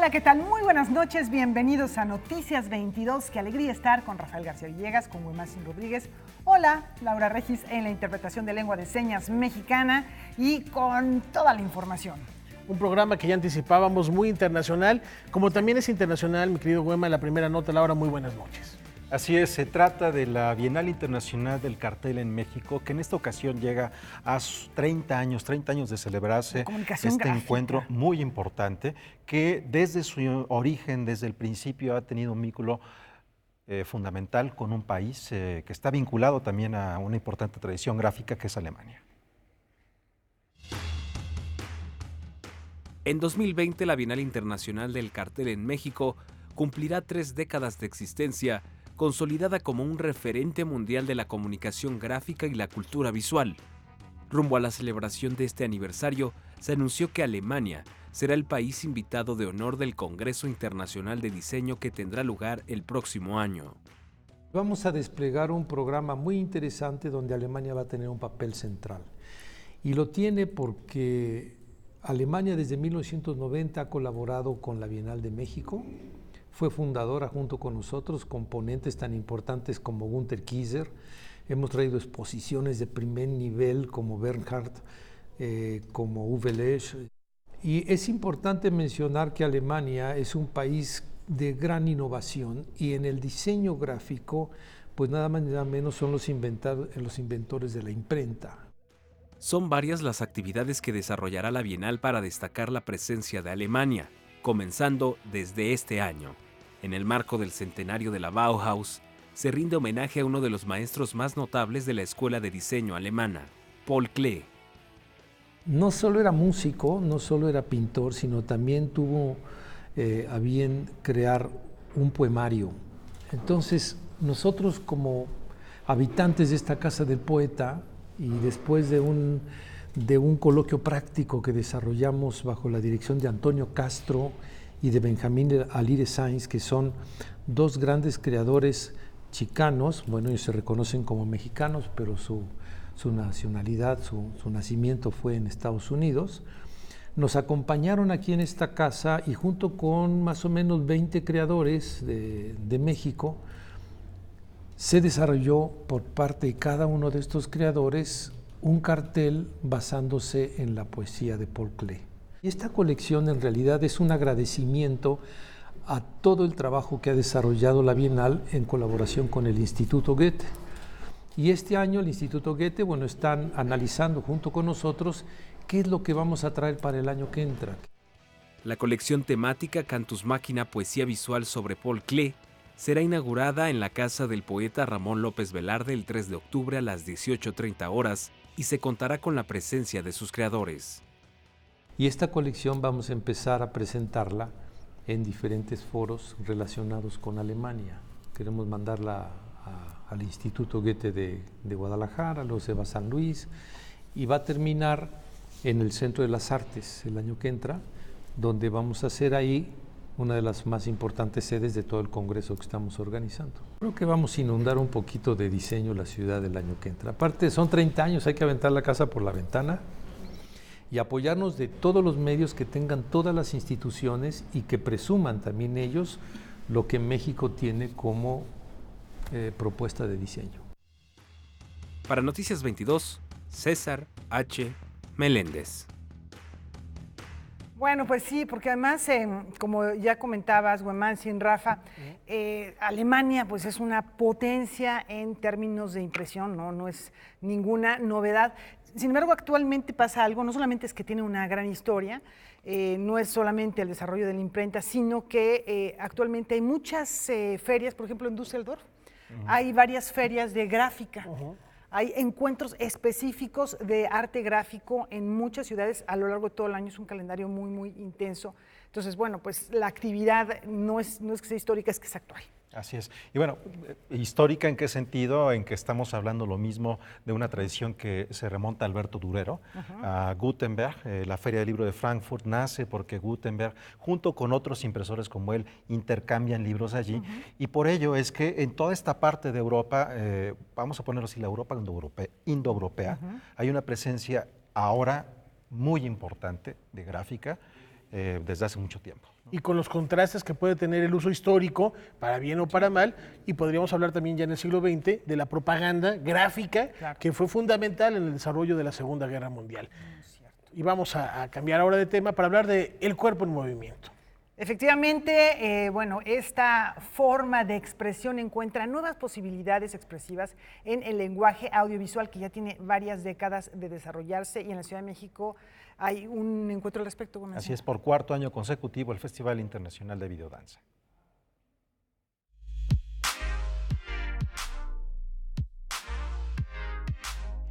Hola, ¿qué tal? Muy buenas noches, bienvenidos a Noticias 22. Qué alegría estar con Rafael García Villegas, con Huimásin Rodríguez. Hola, Laura Regis en la interpretación de lengua de señas mexicana y con toda la información. Un programa que ya anticipábamos, muy internacional, como también es internacional, mi querido Huema, la primera nota. Laura, muy buenas noches. Así es, se trata de la Bienal Internacional del Cartel en México, que en esta ocasión llega a 30 años de celebrarse este encuentro muy importante, que desde su origen, desde el principio, ha tenido un vínculo fundamental con un país que está vinculado también a una importante tradición gráfica, que es Alemania. En 2020, la Bienal Internacional del Cartel en México cumplirá 3 décadas de existencia, consolidada como un referente mundial de la comunicación gráfica y la cultura visual. Rumbo a la celebración de este aniversario, se anunció que Alemania será el país invitado de honor del Congreso Internacional de Diseño que tendrá lugar el próximo año. Vamos a desplegar un programa muy interesante donde Alemania va a tener un papel central. Y lo tiene porque Alemania desde 1990 ha colaborado con la Bienal de México. Fue fundadora junto con nosotros, componentes tan importantes como Günter Kieser. Hemos traído exposiciones de primer nivel como Bernhard, como Uwe Lesch. Y es importante mencionar que Alemania es un país de gran innovación y en el diseño gráfico, pues nada más ni nada menos son los inventores de la imprenta. Son varias las actividades que desarrollará la Bienal para destacar la presencia de Alemania, comenzando desde este año. En el marco del centenario de la Bauhaus, se rinde homenaje a uno de los maestros más notables de la escuela de diseño alemana, Paul Klee. No solo era músico, no solo era pintor, sino también tuvo a bien crear un poemario. Entonces, nosotros como habitantes de esta casa del poeta, y después de un coloquio práctico que desarrollamos bajo la dirección de Antonio Castro y de Benjamín Alire Sainz, que son dos grandes creadores chicanos, bueno, ellos se reconocen como mexicanos, pero su nacionalidad, su nacimiento fue en Estados Unidos, nos acompañaron aquí en esta casa y junto con más o menos 20 creadores de México, se desarrolló por parte de cada uno de estos creadores un cartel basándose en la poesía de Paul Klee. Y esta colección en realidad es un agradecimiento a todo el trabajo que ha desarrollado la Bienal en colaboración con el Instituto Goethe. Y este año el Instituto Goethe, bueno, están analizando junto con nosotros qué es lo que vamos a traer para el año que entra. La colección temática Cantus Machina Poesía Visual sobre Paul Klee será inaugurada en la casa del poeta Ramón López Velarde el 3 de octubre a las 18:30 horas y se contará con la presencia de sus creadores. Y esta colección vamos a empezar a presentarla en diferentes foros relacionados con Alemania. Queremos mandarla al Instituto Goethe de Guadalajara, luego se va a San Luis y va a terminar en el Centro de las Artes el año que entra, donde vamos a hacer ahí una de las más importantes sedes de todo el congreso que estamos organizando. Creo que vamos a inundar un poquito de diseño la ciudad del año que entra. Aparte, son 30 años, hay que aventar la casa por la ventana y apoyarnos de todos los medios que tengan todas las instituciones y que presuman también ellos lo que México tiene como propuesta de diseño. Para Noticias 22, César H. Meléndez. Bueno, pues sí, porque además, como ya comentabas, Huimásin, Rafa, Alemania pues es una potencia en términos de impresión, no es ninguna novedad. Sin embargo, actualmente pasa algo, no solamente es que tiene una gran historia, no es solamente el desarrollo de la imprenta, sino que actualmente hay muchas ferias, por ejemplo en Düsseldorf, hay varias ferias de gráfica. Hay encuentros específicos de arte gráfico en muchas ciudades a lo largo de todo el año, es un calendario muy, muy intenso. Entonces, bueno, pues la actividad no es que sea histórica, es que es actual. Así es. Y bueno, ¿histórica en qué sentido? En que estamos hablando lo mismo de una tradición que se remonta a Alberto Durero, a Gutenberg. La Feria del Libro de Frankfurt nace porque Gutenberg, junto con otros impresores como él, intercambian libros allí. Y por ello es que en toda esta parte de Europa, vamos a ponerlo así, la Europa indoeuropea, hay una presencia ahora muy importante de gráfica desde hace mucho tiempo. y con los contrastes que puede tener el uso histórico, para bien o para mal, y podríamos hablar también ya en el siglo XX de la propaganda gráfica, que fue fundamental en el desarrollo de la Segunda Guerra Mundial. Y vamos a cambiar ahora de tema para hablar de el cuerpo en movimiento. Efectivamente, bueno, esta forma de expresión encuentra nuevas posibilidades expresivas en el lenguaje audiovisual que ya tiene varias décadas de desarrollarse, y en la Ciudad de México hay un encuentro al respecto. Así es, por cuarto año consecutivo el Festival Internacional de Videodanza.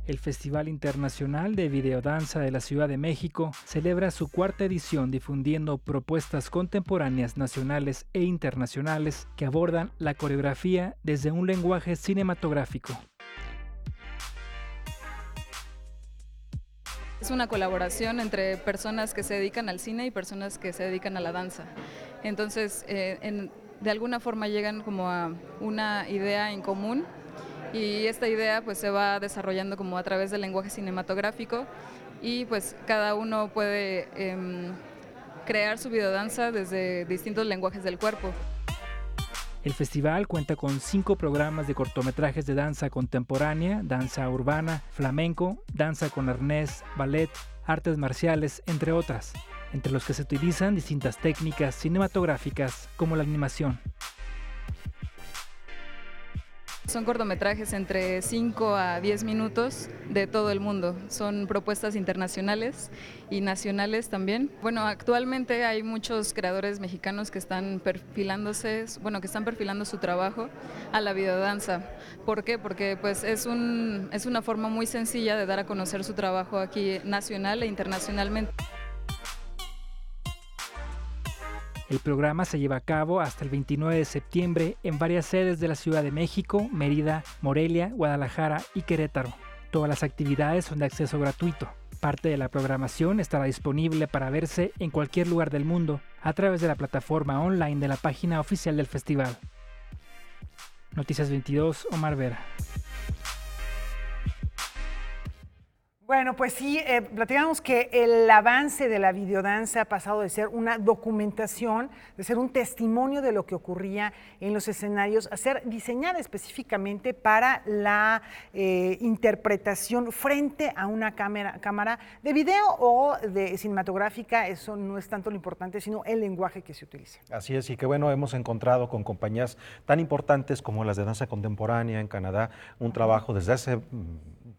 El Festival Internacional de Videodanza de la Ciudad de México celebra su cuarta edición difundiendo propuestas contemporáneas nacionales e internacionales que abordan la coreografía desde un lenguaje cinematográfico. Es una colaboración entre personas que se dedican al cine y personas que se dedican a la danza. Entonces, de alguna forma llegan como a una idea en común, y esta idea pues se va desarrollando como a través del lenguaje cinematográfico, y pues cada uno puede crear su videodanza desde distintos lenguajes del cuerpo. El festival cuenta con 5 programas de cortometrajes de danza contemporánea, danza urbana, flamenco, danza con arnés, ballet, artes marciales, entre otras, entre los que se utilizan distintas técnicas cinematográficas como la animación. Son cortometrajes entre 5 a 10 minutos de todo el mundo. Son propuestas internacionales y nacionales también. Bueno, actualmente hay muchos creadores mexicanos que están perfilándose, bueno, que están perfilando su trabajo a la videodanza. ¿Por qué? Porque pues es una forma muy sencilla de dar a conocer su trabajo aquí nacional e internacionalmente. El programa se lleva a cabo hasta el 29 de septiembre en varias sedes de la Ciudad de México, Mérida, Morelia, Guadalajara y Querétaro. Todas las actividades son de acceso gratuito. Parte de la programación estará disponible para verse en cualquier lugar del mundo a través de la plataforma online de la página oficial del festival. Noticias 22, Omar Vera. Bueno, pues sí, platicamos que el avance de la videodanza ha pasado de ser una documentación, de ser un testimonio de lo que ocurría en los escenarios, a ser diseñada específicamente para la interpretación frente a una cámara de video o de cinematográfica. Eso no es tanto lo importante, sino el lenguaje que se utiliza. Así es, y que bueno, hemos encontrado con compañías tan importantes como las de danza contemporánea en Canadá, un trabajo desde hace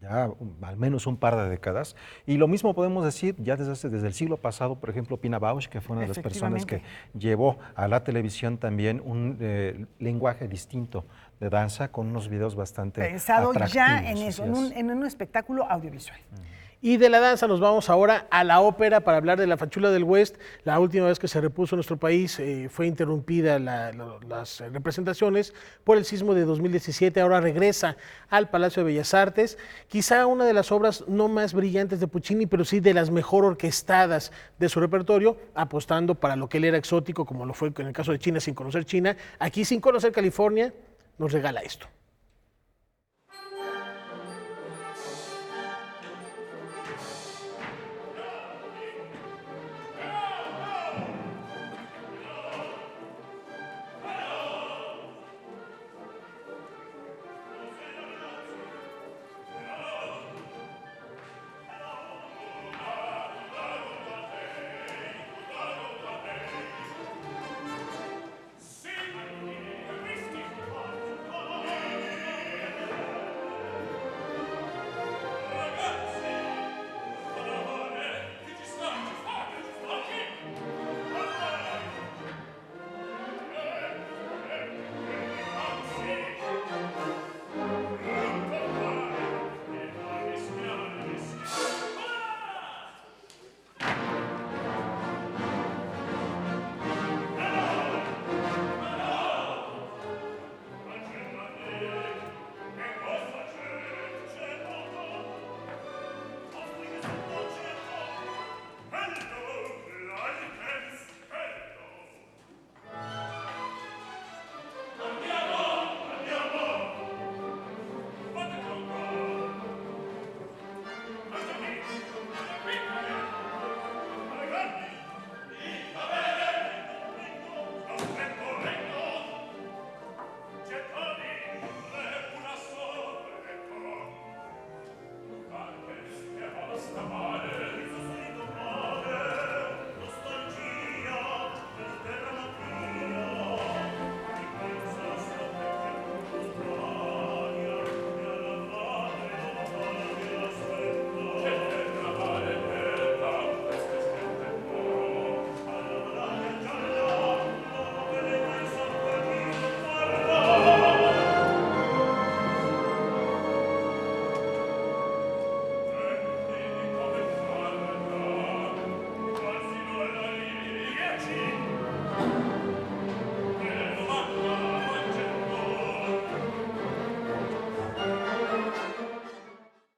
ya al menos un par de décadas, y lo mismo podemos decir ya desde el siglo pasado, por ejemplo, Pina Bausch, que fue una de las personas que llevó a la televisión también un lenguaje distinto de danza con unos videos bastante pensado atractivos, ya en eso, en un espectáculo audiovisual. Y de la danza nos vamos ahora a la ópera para hablar de La Fachula del West. La última vez que se repuso en nuestro país fue interrumpida las representaciones por el sismo de 2017. Ahora regresa al Palacio de Bellas Artes. Quizá una de las obras no más brillantes de Puccini, pero sí de las mejor orquestadas de su repertorio, apostando para lo que él era exótico, como lo fue en el caso de China sin conocer China. Aquí sin conocer California, nos regala esto.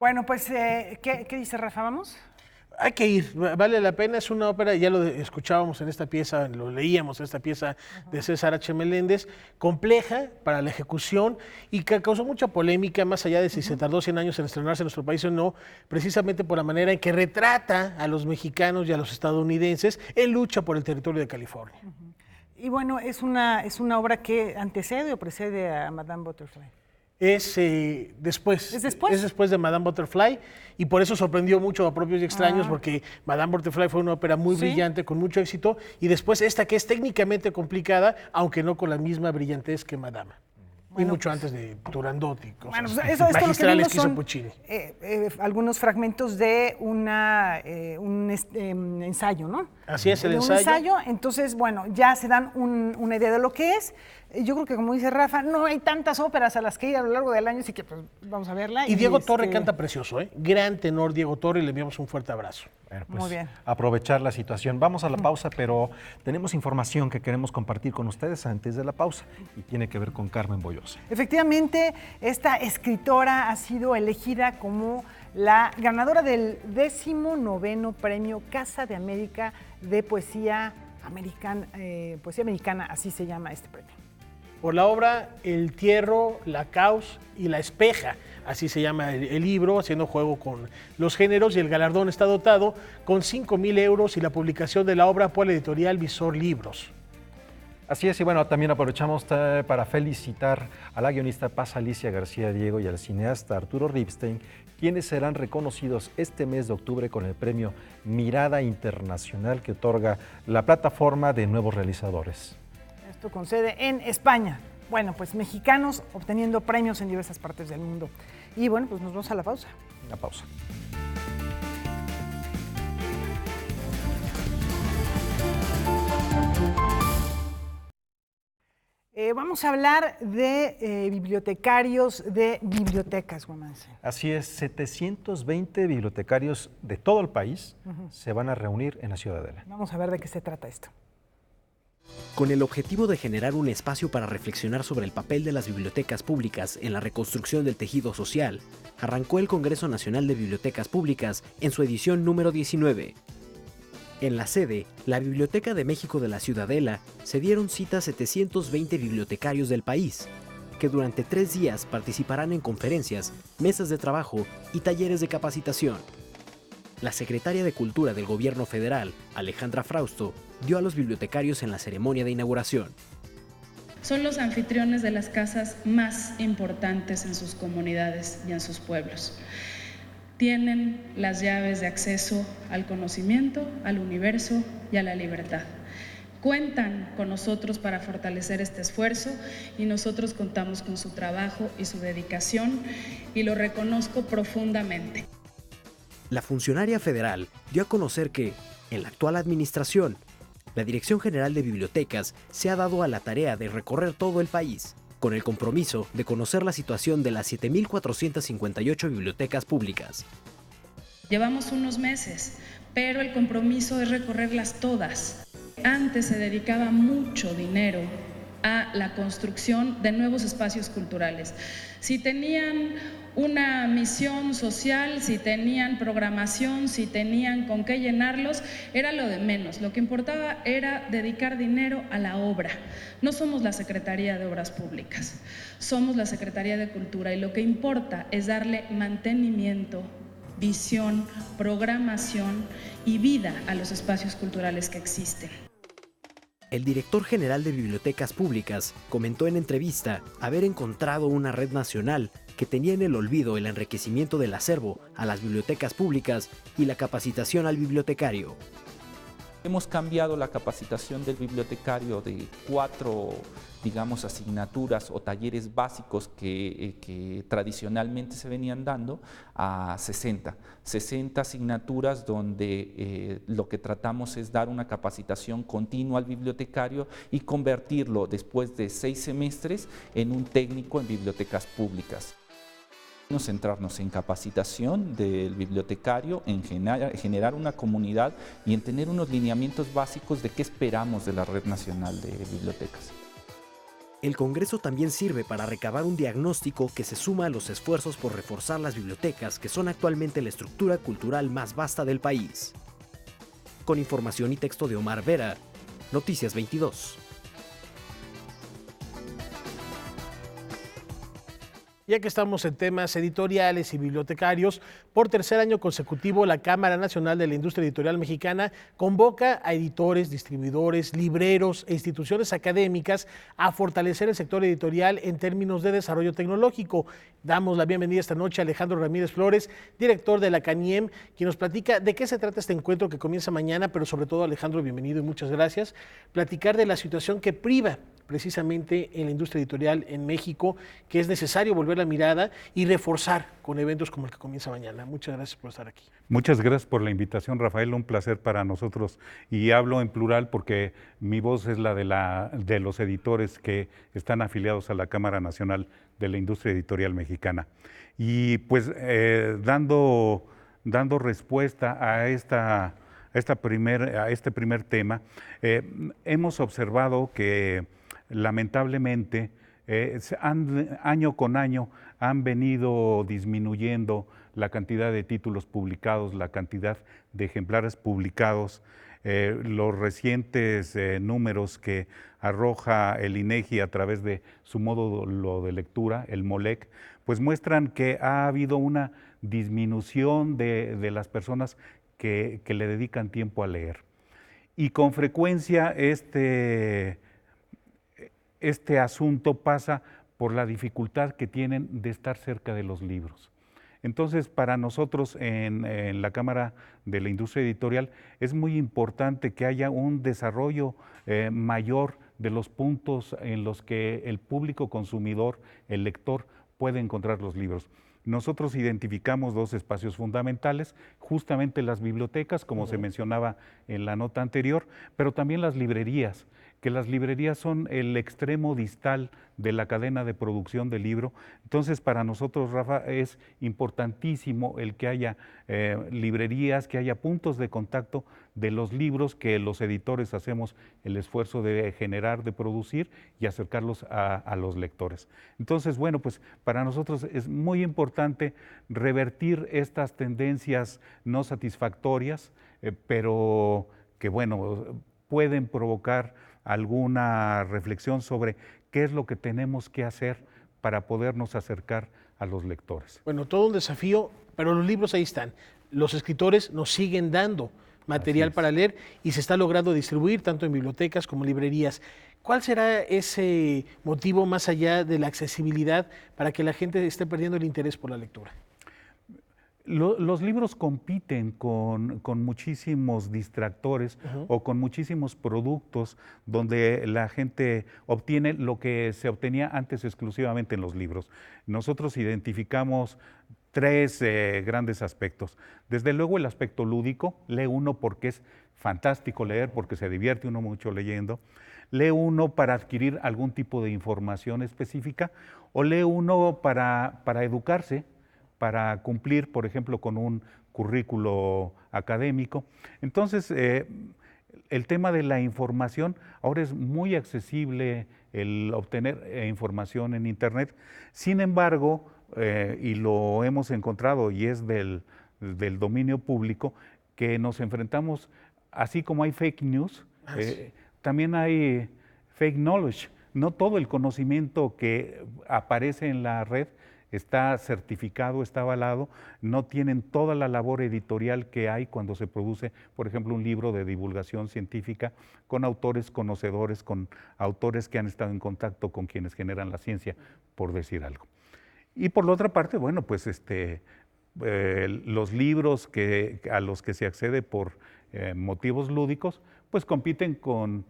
Bueno, pues, ¿qué dice Rafa? ¿Vamos? Hay que ir, vale la pena, es una ópera, ya lo escuchábamos en esta pieza, lo leíamos en esta pieza de César H. Meléndez, compleja para la ejecución y que causó mucha polémica, más allá de si se tardó 100 años en estrenarse en nuestro país o no, precisamente por la manera en que retrata a los mexicanos y a los estadounidenses en lucha por el territorio de California. Y bueno, es una obra que antecede o precede a Madame Butterfly. Es después. ¿Es después? Es después de Madame Butterfly y por eso sorprendió mucho a propios y extraños porque Madame Butterfly fue una ópera muy brillante, con mucho éxito y después esta que es técnicamente complicada, aunque no con la misma brillantez que Madame. Bueno, y mucho antes de Turandot y cosas magistrales que hizo Puccini. Algunos fragmentos de un ensayo, ¿no? Así es, el ensayo. Un ensayo, entonces, bueno, ya se dan una idea de lo que es. Yo creo que, como dice Rafa, no hay tantas óperas a las que ir a lo largo del año, así que pues, vamos a verla. Y Diego Torre canta precioso, ¿eh? Gran tenor Diego Torre, y le enviamos un fuerte abrazo. Bueno, pues, muy bien. Aprovechar la situación. Vamos a la pausa, pero tenemos información que queremos compartir con ustedes antes de la pausa y tiene que ver con Carmen Bollosa. Efectivamente, esta escritora ha sido elegida como la ganadora del 19º Premio Casa de América de Poesía Americana, así se llama este premio. Por la obra El Tierro, la Caus y la Espeja, así se llama el libro, haciendo juego con los géneros, y el galardón está dotado con 5,000 euros y la publicación de la obra por la editorial Visor Libros. Así es, y bueno, también aprovechamos para felicitar a la guionista Paz Alicia García Diego y al cineasta Arturo Ripstein, quienes serán reconocidos este mes de octubre con el premio Mirada Internacional que otorga la plataforma de nuevos realizadores. Esto con sede en España. Bueno, pues mexicanos obteniendo premios en diversas partes del mundo. Y bueno, pues nos vamos a la pausa. La pausa. Vamos a hablar de bibliotecarios de bibliotecas, Guamance. Así es, 720 bibliotecarios de todo el país se van a reunir en la Ciudadela. Vamos a ver de qué se trata esto. Con el objetivo de generar un espacio para reflexionar sobre el papel de las bibliotecas públicas en la reconstrucción del tejido social, arrancó el Congreso Nacional de Bibliotecas Públicas en su edición número 19. En la sede, la Biblioteca de México de la Ciudadela, se dieron cita a 720 bibliotecarios del país, que durante 3 días participarán en conferencias, mesas de trabajo y talleres de capacitación. La secretaria de Cultura del Gobierno Federal, Alejandra Frausto, dio a los bibliotecarios en la ceremonia de inauguración. Son los anfitriones de las casas más importantes en sus comunidades y en sus pueblos. Tienen las llaves de acceso al conocimiento, al universo y a la libertad. Cuentan con nosotros para fortalecer este esfuerzo y nosotros contamos con su trabajo y su dedicación y lo reconozco profundamente. La funcionaria federal dio a conocer que, en la actual administración, la Dirección General de Bibliotecas se ha dado a la tarea de recorrer todo el país, con el compromiso de conocer la situación de las 7,458 bibliotecas públicas. Llevamos unos meses, pero el compromiso es recorrerlas todas. Antes se dedicaba mucho dinero a la construcción de nuevos espacios culturales. Si tenían una misión social, si tenían programación, si tenían con qué llenarlos, era lo de menos. Lo que importaba era dedicar dinero a la obra. No somos la Secretaría de Obras Públicas, somos la Secretaría de Cultura y lo que importa es darle mantenimiento, visión, programación y vida a los espacios culturales que existen. El director general de Bibliotecas Públicas comentó en entrevista haber encontrado una red nacional que tenía en el olvido el enriquecimiento del acervo a las bibliotecas públicas y la capacitación al bibliotecario. Hemos cambiado la capacitación del bibliotecario de 4, digamos, asignaturas o talleres básicos que tradicionalmente se venían dando a 60 asignaturas donde lo que tratamos es dar una capacitación continua al bibliotecario y convertirlo después de 6 semestres en un técnico en bibliotecas públicas. Centrarnos en capacitación del bibliotecario, en generar una comunidad y en tener unos lineamientos básicos de qué esperamos de la Red Nacional de Bibliotecas. El Congreso también sirve para recabar un diagnóstico que se suma a los esfuerzos por reforzar las bibliotecas, que son actualmente la estructura cultural más vasta del país. Con información y texto de Omar Vera, Noticias 22. Ya que estamos en temas editoriales y bibliotecarios, por tercer año consecutivo la Cámara Nacional de la Industria Editorial Mexicana convoca a editores, distribuidores, libreros e instituciones académicas a fortalecer el sector editorial en términos de desarrollo tecnológico. Damos la bienvenida esta noche a Alejandro Ramírez Flores, director de la CANIEM, quien nos platica de qué se trata este encuentro que comienza mañana, pero sobre todo, Alejandro, bienvenido y muchas gracias. Platicar de la situación que priva precisamente en la industria editorial en México, que es necesario volver la mirada y reforzar con eventos como el que comienza mañana. Muchas gracias por estar aquí. Muchas gracias por la invitación, Rafael, un placer para nosotros. Y hablo en plural porque mi voz es la de los editores que están afiliados a la Cámara Nacional de la Industria Editorial Mexicana. Y pues dando respuesta a este primer tema, hemos observado que lamentablemente año con año han venido disminuyendo la cantidad de títulos publicados, la cantidad de ejemplares publicados. Los recientes números que arroja el INEGI a través de su módulo de lectura, el MOLEC, pues muestran que ha habido una disminución de las personas que le dedican tiempo a leer. Y con frecuencia este asunto pasa por la dificultad que tienen de estar cerca de los libros. Entonces, para nosotros en la Cámara de la Industria Editorial es muy importante que haya un desarrollo mayor de los puntos en los que el público consumidor, el lector, puede encontrar los libros. Nosotros identificamos dos espacios fundamentales, justamente las bibliotecas, como se mencionaba en la nota anterior, pero también las librerías, que las librerías son el extremo distal de la cadena de producción del libro. Entonces, para nosotros, Rafa, es importantísimo el que haya librerías, que haya puntos de contacto de los libros que los editores hacemos el esfuerzo de generar, de producir y acercarlos a los lectores. Entonces, bueno, pues para nosotros es muy importante revertir estas tendencias no satisfactorias, pero que, bueno, pueden provocar alguna reflexión sobre qué es lo que tenemos que hacer para podernos acercar a los lectores. Bueno, todo un desafío, pero los libros ahí están. Los escritores nos siguen dando material para leer y se está logrando distribuir tanto en bibliotecas como en librerías. ¿Cuál será ese motivo más allá de la accesibilidad para que la gente esté perdiendo el interés por la lectura? Los libros compiten con muchísimos distractores o con muchísimos productos donde la gente obtiene lo que se obtenía antes exclusivamente en los libros. Nosotros identificamos tres grandes aspectos. Desde luego el aspecto lúdico, lee uno porque es fantástico leer, porque se divierte uno mucho leyendo. Lee uno para adquirir algún tipo de información específica o lee uno para educarse, para cumplir, por ejemplo, con un currículo académico. Entonces, el tema de la información, ahora es muy accesible el obtener información en Internet. Sin embargo, y lo hemos encontrado y es del dominio público, que nos enfrentamos, así como hay fake news, también hay fake knowledge. No todo el conocimiento que aparece en la red está certificado, está avalado, no tienen toda la labor editorial que hay cuando se produce, por ejemplo, un libro de divulgación científica con autores conocedores, con autores que han estado en contacto con quienes generan la ciencia, por decir algo. Y por la otra parte, bueno, pues los libros a los que se accede por motivos lúdicos, pues compiten con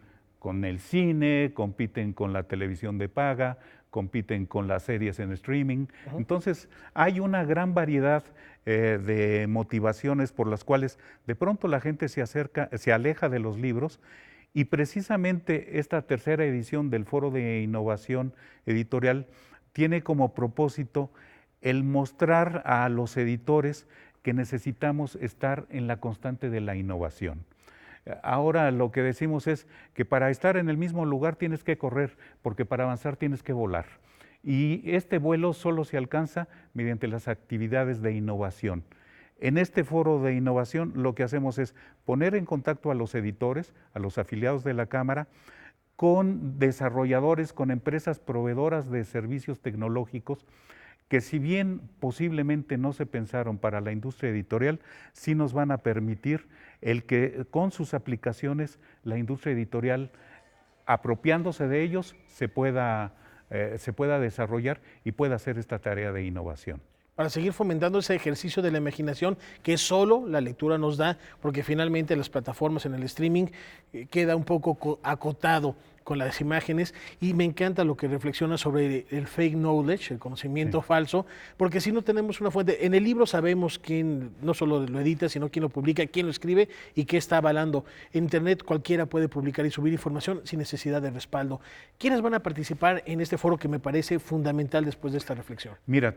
el cine, compiten con la televisión de paga, compiten con las series en streaming. Entonces, hay una gran variedad de motivaciones por las cuales de pronto la gente se aleja de los libros, y precisamente esta tercera edición del Foro de Innovación Editorial tiene como propósito el mostrar a los editores que necesitamos estar en la constante de la innovación. Ahora lo que decimos es que para estar en el mismo lugar tienes que correr, porque para avanzar tienes que volar. Y este vuelo solo se alcanza mediante las actividades de innovación. En este foro de innovación lo que hacemos es poner en contacto a los editores, a los afiliados de la Cámara, con desarrolladores, con empresas proveedoras de servicios tecnológicos, que si bien posiblemente no se pensaron para la industria editorial, sí nos van a permitir el que con sus aplicaciones la industria editorial, apropiándose de ellos, se pueda desarrollar y pueda hacer esta tarea de innovación. Para seguir fomentando ese ejercicio de la imaginación que solo la lectura nos da, porque finalmente las plataformas en el streaming queda un poco acotado con las imágenes, y me encanta lo que reflexiona sobre el fake knowledge, el conocimiento falso, porque si no tenemos una fuente, en el libro sabemos quién no solo lo edita, sino quién lo publica, quién lo escribe y qué está avalando. En Internet cualquiera puede publicar y subir información sin necesidad de respaldo. ¿Quiénes van a participar en este foro que me parece fundamental después de esta reflexión? Mira,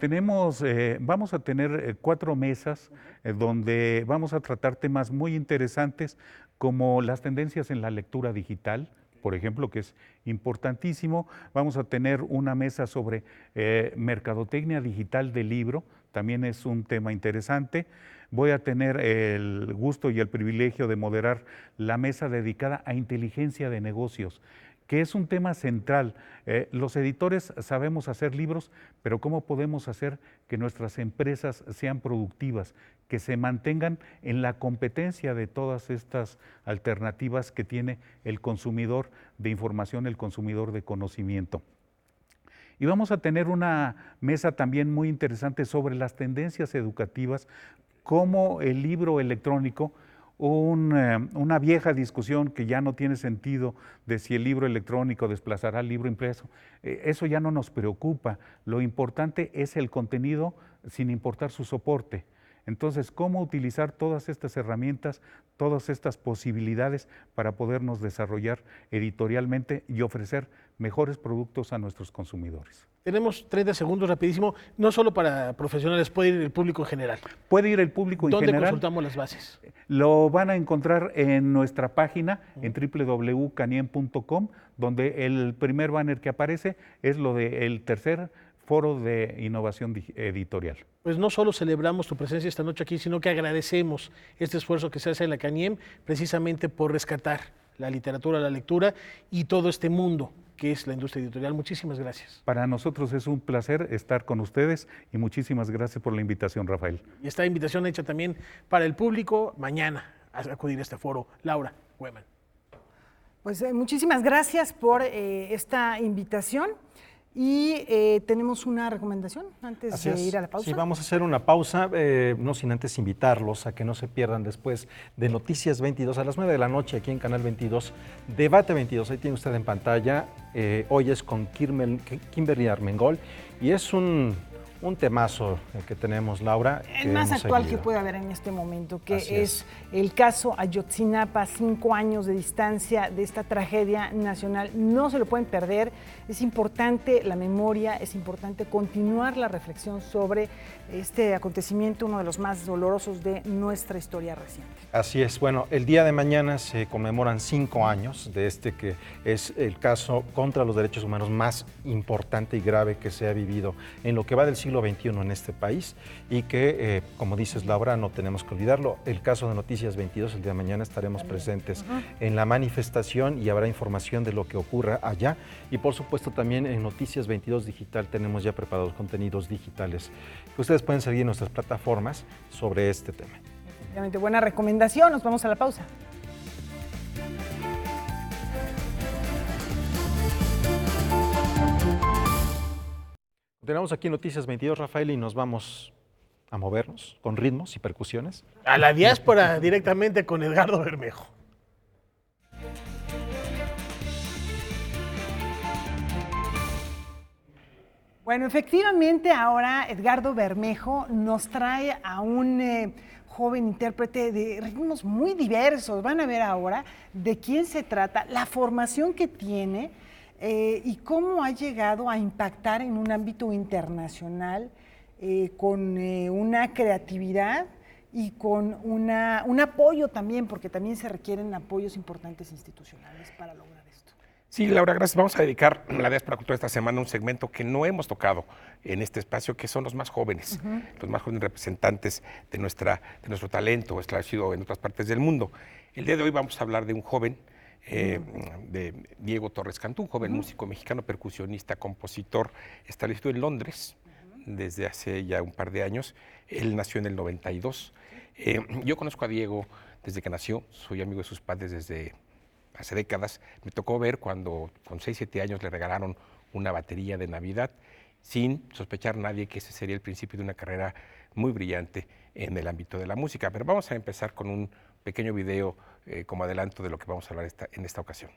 vamos a tener 4 mesas donde vamos a tratar temas muy interesantes como las tendencias en la lectura digital, por ejemplo, que es importantísimo. Vamos a tener una mesa sobre mercadotecnia digital del libro, también es un tema interesante. Voy a tener el gusto y el privilegio de moderar la mesa dedicada a inteligencia de negocios, que es un tema central. Los editores sabemos hacer libros, pero ¿cómo podemos hacer que nuestras empresas sean productivas, que se mantengan en la competencia de todas estas alternativas que tiene el consumidor de información, el consumidor de conocimiento? Y vamos a tener una mesa también muy interesante sobre las tendencias educativas, como el libro electrónico, una vieja discusión que ya no tiene sentido de si el libro electrónico desplazará al libro impreso. Eso ya no nos preocupa. Lo importante es el contenido sin importar su soporte. Entonces, ¿cómo utilizar todas estas herramientas, todas estas posibilidades para podernos desarrollar editorialmente y ofrecer mejores productos a nuestros consumidores? Tenemos 30 segundos rapidísimo, no solo para profesionales, puede ir el público en general. Puede ir el público en general. ¿Dónde consultamos las bases? Lo van a encontrar en nuestra página, en www.caniem.com, donde el primer banner que aparece es lo del tercer foro de innovación editorial. Pues no solo celebramos tu presencia esta noche aquí, sino que agradecemos este esfuerzo que se hace en la Caniem precisamente por rescatar la literatura, la lectura y todo este mundo que es la industria editorial. Muchísimas gracias. Para nosotros es un placer estar con ustedes y muchísimas gracias por la invitación, Rafael. Y esta invitación hecha también para el público mañana a acudir a este foro. Laura Hueman. Pues muchísimas gracias por esta invitación. Y tenemos una recomendación antes de ir a la pausa. Sí, vamos a hacer una pausa, no sin antes invitarlos a que no se pierdan después de Noticias 22 a las 9 de la noche aquí en Canal 22, Debate 22, ahí tiene usted en pantalla. Hoy es con Kimberly Armengol y es un temazo el que tenemos, Laura. El más actual que puede haber en este momento, que es el caso Ayotzinapa, 5 años de distancia de esta tragedia nacional. No se lo pueden perder, es importante la memoria, es importante continuar la reflexión sobre este acontecimiento, uno de los más dolorosos de nuestra historia reciente. Así es, bueno, el día de mañana se conmemoran 5 años de este que es el caso contra los derechos humanos más importante y grave que se ha vivido en lo que va del siglo XXI en este país y que, como dices, Laura, no tenemos que olvidarlo. El caso de Noticias 22, el día de mañana estaremos presentes en la manifestación y habrá información de lo que ocurra allá. Y por supuesto también en Noticias 22 Digital tenemos ya preparados contenidos digitales que ustedes pueden seguir en nuestras plataformas sobre este tema. Efectivamente, buena recomendación. Nos vamos a la pausa. Continuamos aquí en Noticias 22, Rafael, y nos vamos a movernos con ritmos y percusiones. A la diáspora directamente con Edgardo Bermejo. Bueno, efectivamente ahora Edgardo Bermejo nos trae a un joven intérprete de ritmos muy diversos. Van a ver ahora de quién se trata, la formación que tiene y cómo ha llegado a impactar en un ámbito internacional con una creatividad y con un apoyo también, porque también se requieren apoyos importantes institucionales para lograr esto. Sí, Laura, gracias. Vamos a dedicar la Diáspora Cultural esta semana a un segmento que no hemos tocado en este espacio, que son los más jóvenes, los más jóvenes representantes de nuestro talento establecido en otras partes del mundo. El día de hoy vamos a hablar de un joven, de Diego Torres Cantú, un joven músico mexicano, percusionista, compositor, establecido en Londres desde hace ya un par de años. Él nació en el 92. Yo conozco a Diego desde que nació, soy amigo de sus padres desde hace décadas. Me tocó ver cuando con 6, 7 años le regalaron una batería de Navidad, sin sospechar nadie que ese sería el principio de una carrera muy brillante en el ámbito de la música. Pero vamos a empezar con un pequeño video como adelanto de lo que vamos a hablar en esta ocasión.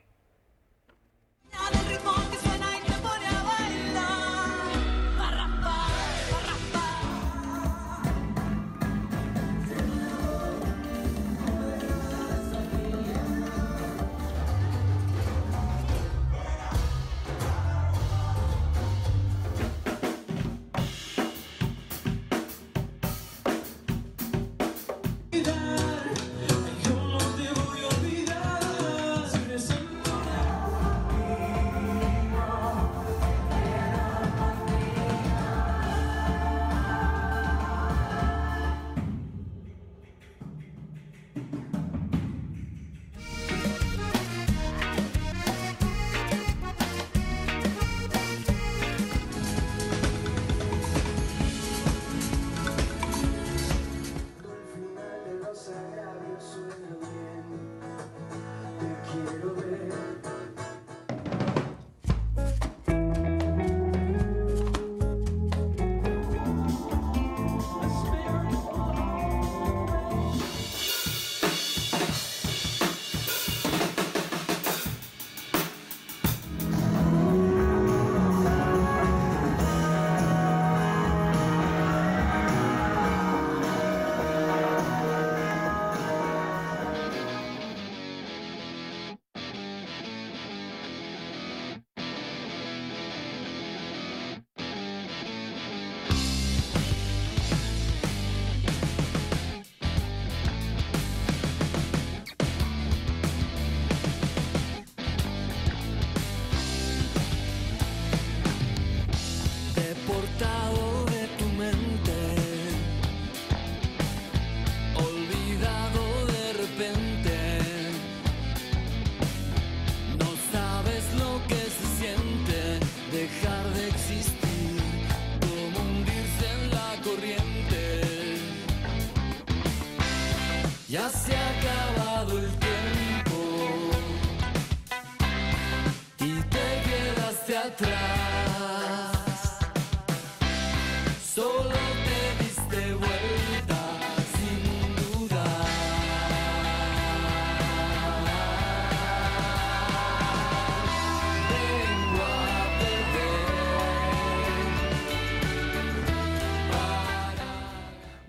Ya se ha acabado el tiempo y te quedaste atrás. Solo te diste vuelta sin dudar. Vengo a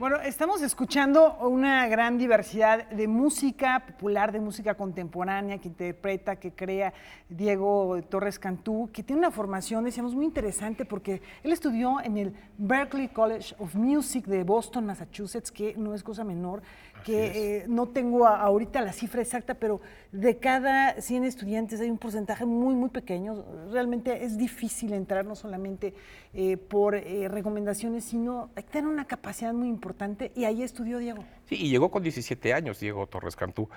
Bueno, estamos escuchando una gran diversidad de música popular, de música contemporánea que interpreta, que crea Diego Torres Cantú, que tiene una formación, decíamos, muy interesante porque él estudió en el Berklee College of Music de Boston, Massachusetts, que no es cosa menor, que no tengo ahorita la cifra exacta, pero de cada 100 estudiantes hay un porcentaje muy, muy pequeño. Realmente es difícil entrar, no solamente por recomendaciones, sino hay que tener una capacidad muy importante, y ahí estudió Diego. Sí, y llegó con 17 años, Diego Torres Cantú,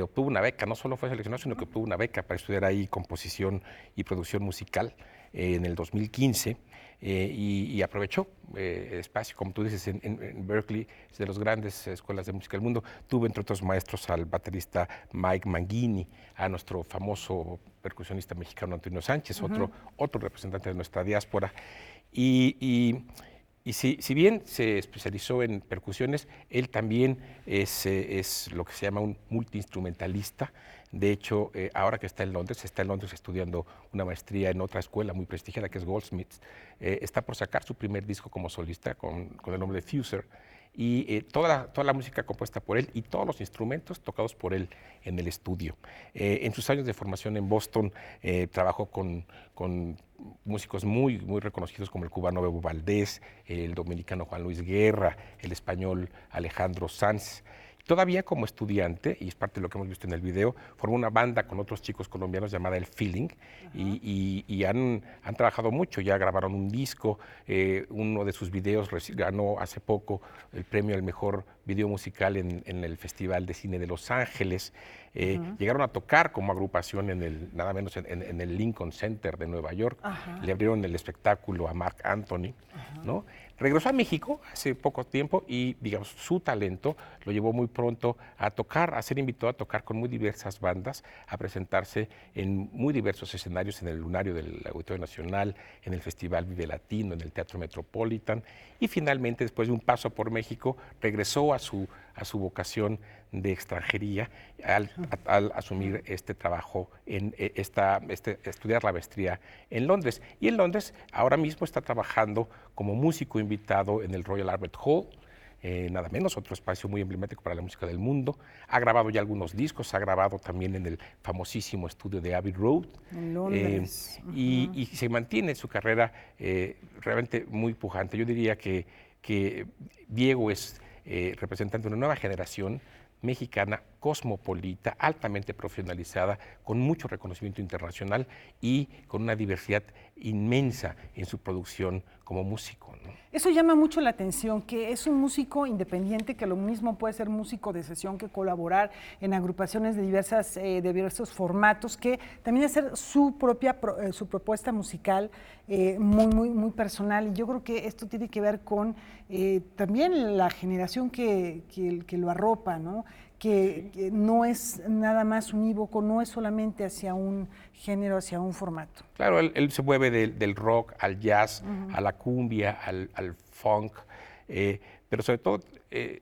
obtuvo una beca, no solo fue seleccionado, sino que obtuvo una beca para estudiar ahí composición y producción musical en el 2015. Y aprovechó espacio, como tú dices, en Berklee, es de las grandes escuelas de música del mundo. Tuvo, entre otros maestros, al baterista Mike Manghini, a nuestro famoso percusionista mexicano Antonio Sánchez, otro representante de nuestra diáspora. Y si bien se especializó en percusiones, él también es lo que se llama un multiinstrumentalista. De hecho, ahora que está en Londres estudiando una maestría en otra escuela muy prestigiada que es Goldsmiths. Está por sacar su primer disco como solista con el nombre de Fuser. y toda la música compuesta por él y todos los instrumentos tocados por él en el estudio. En sus años de formación en Boston trabajó con músicos muy reconocidos como el cubano Bebo Valdés, el dominicano Juan Luis Guerra, el español Alejandro Sanz. Todavía como estudiante, y es parte de lo que hemos visto en el video, formó una banda con otros chicos colombianos llamada El Feeling, y han trabajado mucho, ya grabaron un disco, uno de sus videos ganó hace poco el premio al mejor video musical en el Festival de Cine de Los Ángeles. Llegaron a tocar como agrupación nada menos en el Lincoln Center de Nueva York. Le abrieron el espectáculo a Marc Anthony, ¿no? Regresó a México hace poco tiempo y, digamos, su talento lo llevó muy pronto a tocar, a ser invitado a tocar con muy diversas bandas, a presentarse en muy diversos escenarios, en el Lunario del Auditorio Nacional, en el Festival Vive Latino, en el Teatro Metropolitan, y finalmente, después de un paso por México, regresó a su vocación de extranjería al asumir este trabajo, estudiar la maestría en Londres. Y en Londres ahora mismo está trabajando como músico invitado en el Royal Albert Hall, nada menos, otro espacio muy emblemático para la música del mundo. Ha grabado ya algunos discos, ha grabado también en el famosísimo estudio de Abbey Road. En Londres. Y se mantiene su carrera realmente muy pujante. Yo diría que Diego es representante de una nueva generación mexicana, cosmopolita, altamente profesionalizada, con mucho reconocimiento internacional y con una diversidad inmensa en su producción como músico, ¿no? Eso llama mucho la atención, que es un músico independiente, que lo mismo puede ser músico de sesión que colaborar en agrupaciones de diversos formatos, que también hacer su propuesta musical muy personal. Y yo creo que esto tiene que ver con también la generación que lo arropa, ¿no? Que no es nada más unívoco, no es solamente hacia un género, hacia un formato. Claro, él se mueve del rock al jazz, a la cumbia, al funk, pero sobre todo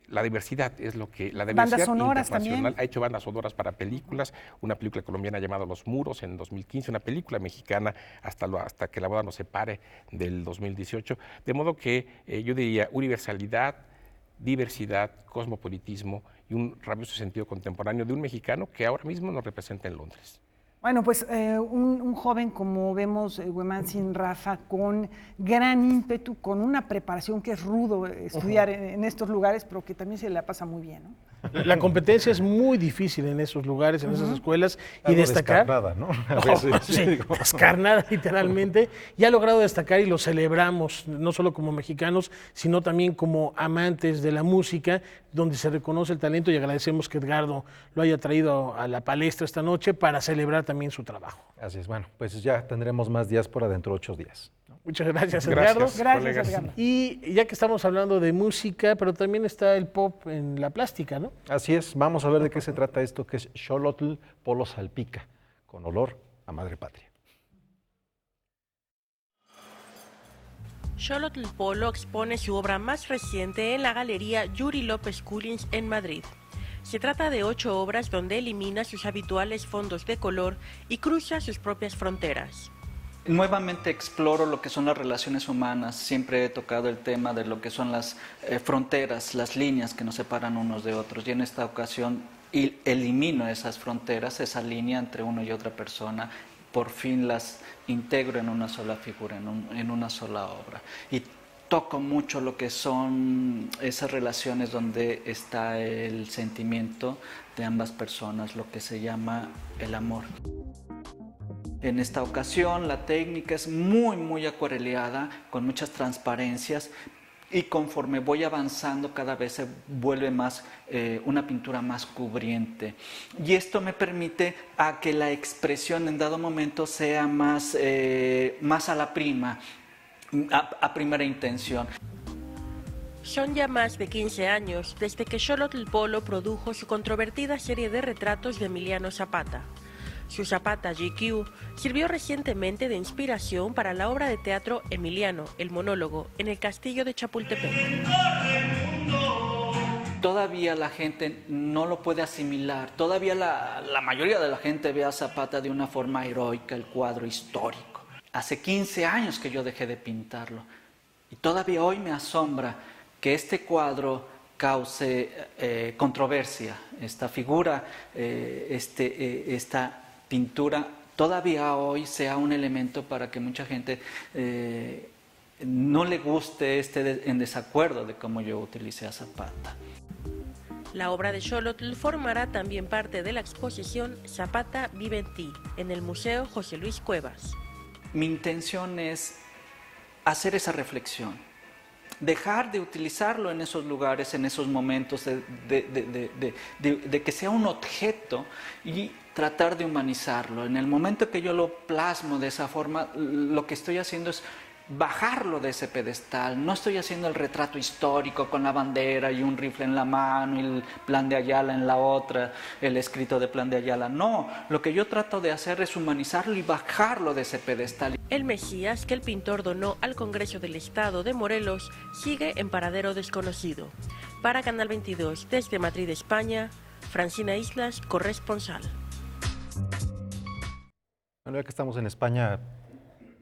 la diversidad es lo que... La diversidad bandas sonoras internacional también. Ha hecho bandas sonoras para películas, una película colombiana llamada Los Muros en 2015, una película mexicana hasta que la boda nos separe del 2018, de modo que yo diría universalidad, diversidad, cosmopolitismo y un rabioso sentido contemporáneo de un mexicano que ahora mismo nos representa en Londres. Bueno, pues un joven, como vemos, Huemantzin Rafa, con gran ímpetu, con una preparación que es rudo estudiar en estos lugares, pero que también se la pasa muy bien, ¿no? La competencia es muy difícil en esos lugares, en esas escuelas, y Algo destacar. descarnada, ¿no? Sí, descarnada literalmente, y ha logrado destacar y lo celebramos, no solo como mexicanos, sino también como amantes de la música, donde se reconoce el talento, y agradecemos que Edgardo lo haya traído a la palestra esta noche para celebrar también su trabajo. Así es, bueno, pues ya tendremos más diáspora dentro de 8 días. Muchas gracias, Edgardo. Gracias, Edgardo. Y ya que estamos hablando de música, pero también está el pop en la plástica, ¿no? Así es, vamos a ver de qué se trata esto, que es Xolotl Polo Salpica, con olor a madre patria. Xolotl Polo expone su obra más reciente en la Galería Yuri López Cullins en Madrid. Se trata de 8 obras donde elimina sus habituales fondos de color y cruza sus propias fronteras. Nuevamente exploro lo que son las relaciones humanas, siempre he tocado el tema de lo que son las fronteras, las líneas que nos separan unos de otros, y en esta ocasión elimino esas fronteras, esa línea entre uno y otra persona, por fin las integro en una sola figura, en una sola obra. Y toco mucho lo que son esas relaciones donde está el sentimiento de ambas personas, lo que se llama el amor. En esta ocasión la técnica es muy acuareleada, con muchas transparencias, y conforme voy avanzando cada vez se vuelve más una pintura más cubriente. Y esto me permite a que la expresión en dado momento sea más a la prima, a primera intención. Son ya más de 15 años desde que Xolotl Polo produjo su controvertida serie de retratos de Emiliano Zapata. Su Zapata GQ sirvió recientemente de inspiración para la obra de teatro Emiliano, el monólogo, en el castillo de Chapultepec. Todavía la gente no lo puede asimilar, todavía la mayoría de la gente ve a Zapata de una forma heroica, el cuadro histórico. Hace 15 años que yo dejé de pintarlo y todavía hoy me asombra que este cuadro cause controversia. Esta figura, esta pintura, todavía hoy sea un elemento para que mucha gente no le guste, esté en desacuerdo de cómo yo utilicé a Zapata. La obra de Xolotl formará también parte de la exposición Zapata vive en ti, en el Museo José Luis Cuevas. Mi intención es hacer esa reflexión, dejar de utilizarlo en esos lugares, en esos momentos, de que sea un objeto y tratar de humanizarlo. En el momento que yo lo plasmo de esa forma, lo que estoy haciendo es bajarlo de ese pedestal. No estoy haciendo el retrato histórico con la bandera y un rifle en la mano y el Plan de Ayala en la otra, el escrito de Plan de Ayala. No, lo que yo trato de hacer es humanizarlo y bajarlo de ese pedestal. El Mesías que el pintor donó al Congreso del Estado de Morelos sigue en paradero desconocido. Para Canal 22, desde Madrid, España, Francina Islas, corresponsal. Bueno, ya que estamos en España,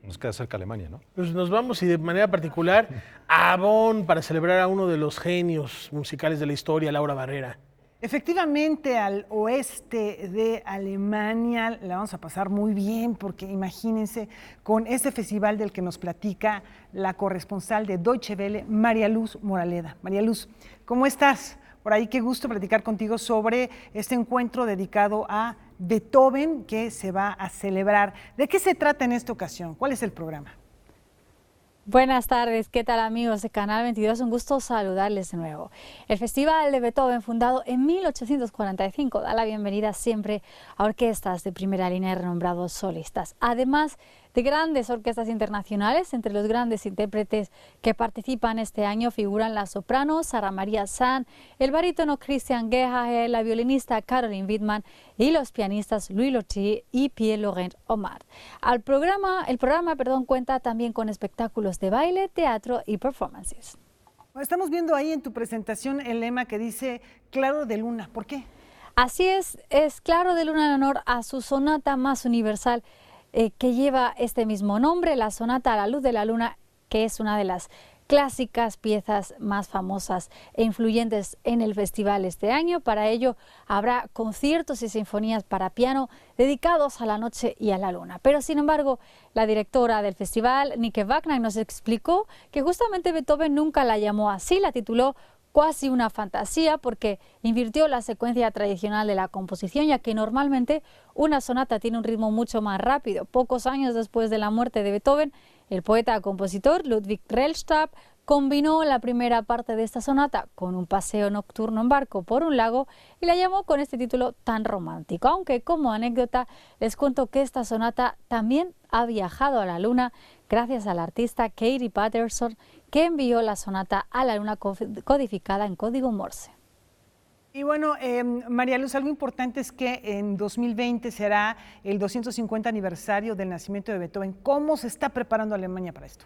nos queda cerca Alemania, ¿no? Pues nos vamos, y de manera particular a Bonn, para celebrar a uno de los genios musicales de la historia, Laura Barrera. Efectivamente, al oeste de Alemania la vamos a pasar muy bien, porque imagínense, con este festival del que nos platica la corresponsal de Deutsche Welle, María Luz Moraleda. María Luz, ¿cómo estás? Por ahí, qué gusto platicar contigo sobre este encuentro dedicado a Beethoven que se va a celebrar. ¿De qué se trata en esta ocasión? ¿Cuál es el programa? Buenas tardes, ¿qué tal amigos de Canal 22? Un gusto saludarles de nuevo. El Festival de Beethoven, fundado en 1845, da la bienvenida siempre a orquestas de primera línea y renombrados solistas, además de grandes orquestas internacionales. Entre los grandes intérpretes que participan este año figuran la soprano Sara María Sand, el barítono Christian Gerhaher, la violinista Caroline Wittmann y los pianistas Louis Lottier y Pierre-Laurent Omar. El programa cuenta también con espectáculos de baile, teatro y performances. Estamos viendo ahí en tu presentación el lema que dice Claro de Luna. ¿Por qué? Así es Claro de Luna en honor a su sonata más universal, que lleva este mismo nombre, la sonata a la luz de la luna, que es una de las clásicas piezas más famosas e influyentes en el festival este año. Para ello habrá conciertos y sinfonías para piano dedicados a la noche y a la luna. Pero sin embargo, la directora del festival, Nike Wagner, nos explicó que justamente Beethoven nunca la llamó así, la tituló Cuasi una fantasía, porque invirtió la secuencia tradicional de la composición, ya que normalmente una sonata tiene un ritmo mucho más rápido. Pocos años después de la muerte de Beethoven, el poeta-compositor Ludwig Rellstab combinó la primera parte de esta sonata con un paseo nocturno en barco por un lago y la llamó con este título tan romántico. Aunque, como anécdota, les cuento que esta sonata también ha viajado a la luna gracias al artista Katie Patterson, que envió la sonata a la luna codificada en código Morse. Y bueno, María Luz, algo importante es que en 2020 será el 250 aniversario del nacimiento de Beethoven. ¿Cómo se está preparando Alemania para esto?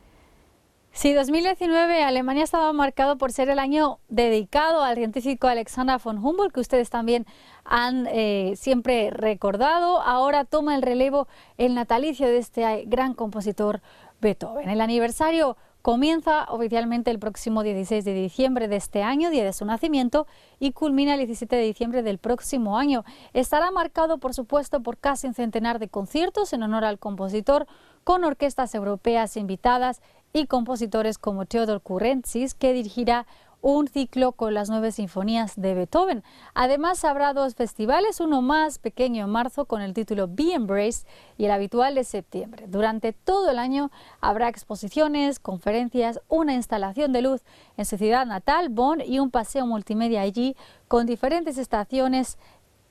Sí, 2019 Alemania estaba marcado por ser el año dedicado al científico Alexander von Humboldt, que ustedes también han siempre recordado. Ahora toma el relevo el natalicio de este gran compositor Beethoven. El aniversario comienza oficialmente el próximo 16 de diciembre de este año, día de su nacimiento, y culmina el 17 de diciembre del próximo año. Estará marcado, por supuesto, por casi un centenar de conciertos en honor al compositor, con orquestas europeas invitadas y compositores como Theodor Kurentzis, que dirigirá un ciclo con las 9 sinfonías de Beethoven. Además, habrá 2 festivales, uno más pequeño en marzo con el título Be Embraced y el habitual de septiembre. Durante todo el año habrá exposiciones, conferencias, una instalación de luz en su ciudad natal, Bonn, y un paseo multimedia allí con diferentes estaciones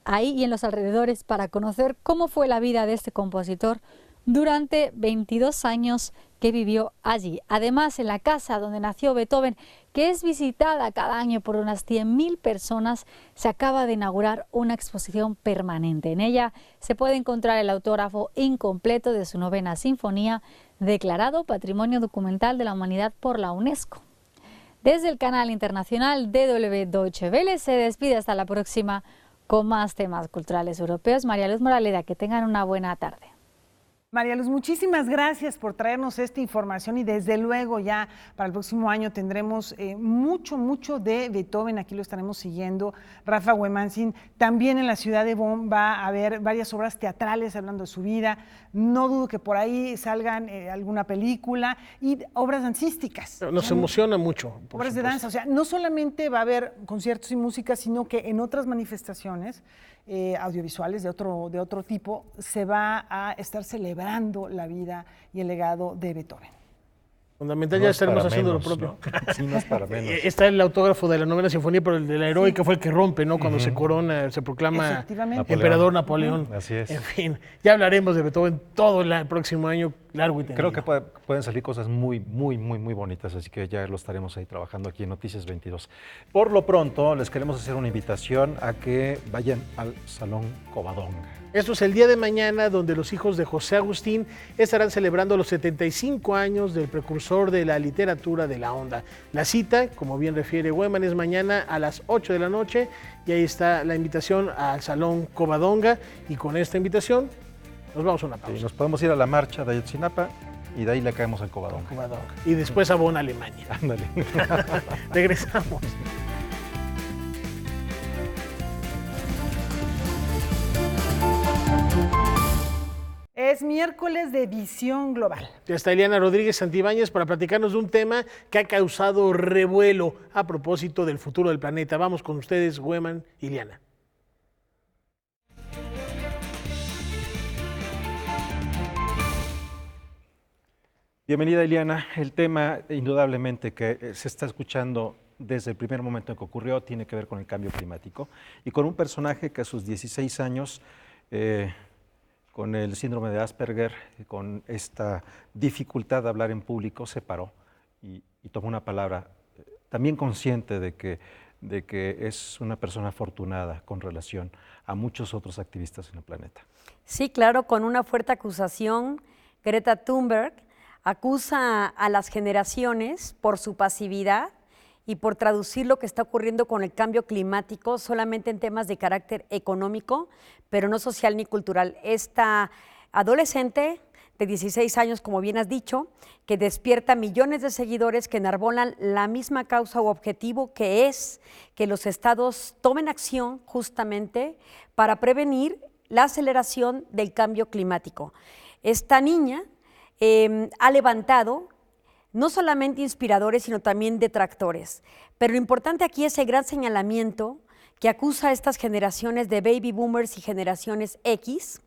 ahí y en los alrededores para conocer cómo fue la vida de este compositor durante 22 años que vivió allí. Además, en la casa donde nació Beethoven, que es visitada cada año por unas 100.000 personas, se acaba de inaugurar una exposición permanente. En ella se puede encontrar el autógrafo incompleto de su 9ª sinfonía, declarado Patrimonio Documental de la Humanidad por la UNESCO. Desde el canal internacional DW Deutsche Welle se despide hasta la próxima con más temas culturales europeos. María Luz Moraleda, que tengan una buena tarde. María Luz, muchísimas gracias por traernos esta información y desde luego ya para el próximo año tendremos mucho de Beethoven, aquí lo estaremos siguiendo. Rafa Huemanzin, también en la ciudad de Bonn va a haber varias obras teatrales hablando de su vida, no dudo que por ahí salgan alguna película y obras dancísticas. Nos emociona mucho. Obras de danza, o sea, no solamente va a haber conciertos y música, sino que en otras manifestaciones audiovisuales de otro tipo, se va a estar celebrando la vida y el legado de Beethoven. Fundamental, ya estaremos haciendo lo propio. ¿no? Sí, no es para menos. Está el autógrafo de la Novena Sinfonía, pero el de la heroica fue el que rompe, ¿no? Cuando se corona, se proclama emperador Napoleón. Así es. En fin, ya hablaremos de Beethoven todo el próximo año, largo y tendido. Creo que pueden salir cosas muy bonitas, así que ya lo estaremos ahí trabajando aquí en Noticias 22. Por lo pronto, les queremos hacer una invitación a que vayan al Salón Covadonga. Esto es el día de mañana, donde los hijos de José Agustín estarán celebrando los 75 años del precursor de la literatura de la onda. La cita, como bien refiere Hueman, es mañana a las 8 de la noche y ahí está la invitación al Salón Covadonga. Y con esta invitación nos vamos a una pausa. Sí, nos podemos ir a la marcha de Ayotzinapa y de ahí le caemos al Covadonga. Y después a Bonn, Alemania. Ándale. Regresamos. Es miércoles de Visión Global. Ya está Ileana Rodríguez Santibáñez para platicarnos de un tema que ha causado revuelo a propósito del futuro del planeta. Vamos con ustedes, Hueman, Ileana. Bienvenida, Ileana. El tema, indudablemente, que se está escuchando desde el primer momento en que ocurrió, tiene que ver con el cambio climático y con un personaje que a sus 16 años, con el síndrome de Asperger, con esta dificultad de hablar en público, se paró y tomó una palabra, también consciente de que es una persona afortunada con relación a muchos otros activistas en el planeta. Sí, claro, con una fuerte acusación, Greta Thunberg acusa a las generaciones por su pasividad y por traducir lo que está ocurriendo con el cambio climático solamente en temas de carácter económico, pero no social ni cultural. Esta adolescente de 16 años, como bien has dicho, que despierta millones de seguidores que enarbolan la misma causa u objetivo, que es que los estados tomen acción justamente para prevenir la aceleración del cambio climático. Esta niña ha levantado no solamente inspiradores, sino también detractores. Pero lo importante aquí es el gran señalamiento que acusa a estas generaciones de baby boomers y generaciones X,